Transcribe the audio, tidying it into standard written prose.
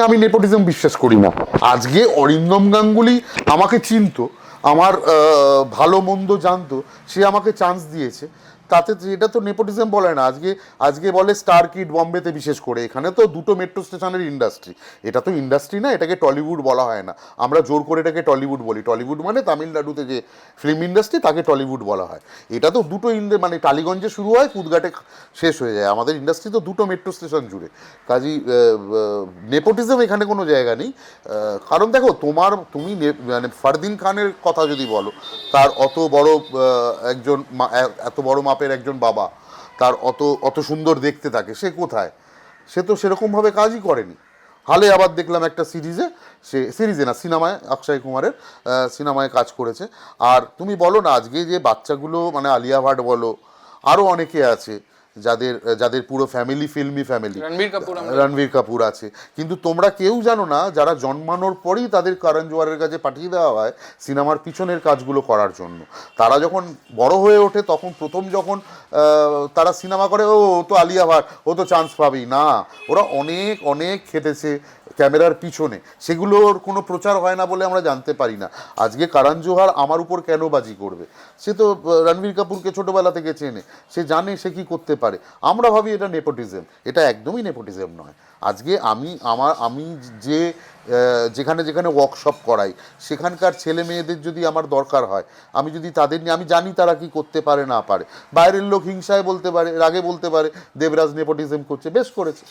আমি নেপোটিজম বিশ্বাস করি না। আজকে অরিন্দম গাঙ্গুলি আমাকে চিনতো, আমার ভালো মন্দ জানতো, সে আমাকে চান্স দিয়েছে, তাতে এটা তো নেপোটিজম বলে না। আজকে আজকে বলে স্টার কিড বম্বেতে, বিশেষ করে এখানে তো দুটো মেট্রো স্টেশনের ইন্ডাস্ট্রি, এটা তো ইন্ডাস্ট্রি না, এটাকে টলিউড বলা হয় না, আমরা জোর করে এটাকে টলিউড বলি। টলিউড মানে তামিলনাড়ুতে যে ফিল্ম ইন্ডাস্ট্রি, তাকে টলিউড বলা হয়। এটা তো দুটো মানে টালিগঞ্জে শুরু হয়, কুদঘাটে শেষ হয়ে যায়। আমাদের ইন্ডাস্ট্রি তো দুটো মেট্রো স্টেশন জুড়ে, কাজেই নেপোটিজম এখানে কোনো জায়গা নেই। কারণ দেখো, তুমি মানে ফারদিন খানের কথা যদি বলো, তার অত বড় একজন এত বড় মাপের একজন বাবা, তার অত অত সুন্দর দেখতে থাকে, সে কোথায়? সে তো সেরকমভাবে কাজই করেনি। হালে আবার দেখলাম একটা সিরিজে না, সিনেমায়, অক্ষয় কুমারের সিনেমায় কাজ করেছে। আর তুমি বলো না, আজকে যে বাচ্চাগুলো, মানে আলিয়া ভাট বলো, আরও অনেকে আছে যাদের যাদের পুরো ফ্যামিলি ফিল্মি ফ্যামিলি, রণবীর কাপুর আছে, কিন্তু তোমরা কেউ জানো না যারা জন্মানোর পরেই তাদের করণ জোহরের কাছে পাঠিয়ে দেওয়া হয় সিনেমার পিছনের কাজগুলো করার জন্য। তারা যখন বড় হয়ে ওঠে, তখন প্রথম যখন তারা সিনেমা করে, ও তো আলিয়া ভাট, ও তো চান্স পাবেই না। ওরা অনেক অনেক খেটেছে ক্যামেরার পিছনে, সেগুলোর কোনো প্রচার হয় না বলে আমরা জানতে পারি না। আজকে করণ জোহর আমার উপর কেন বাজি করবে? সে তো রণবীর কাপুরকে ছোটোবেলা থেকে চেনে, সে জানে সে কী করতে পারে। আমরা ভাবি এটা নেপোটিজম, এটা একদমই নেপোটিজম নয়। আজকে আমি যে যেখানে যেখানে ওয়ার্কশপ করাই, সেখানকার ছেলে মেয়েদের যদি আমার দরকার হয়, আমি যদি তাদের নিয়ে, আমি জানি তারা কি করতে পারে না পারে। বাইরের লোক হিংসায় বলতে পারে, রাগে বলতে পারে দেবরাজ নেপোটিজম করছে, বেশ করেছে।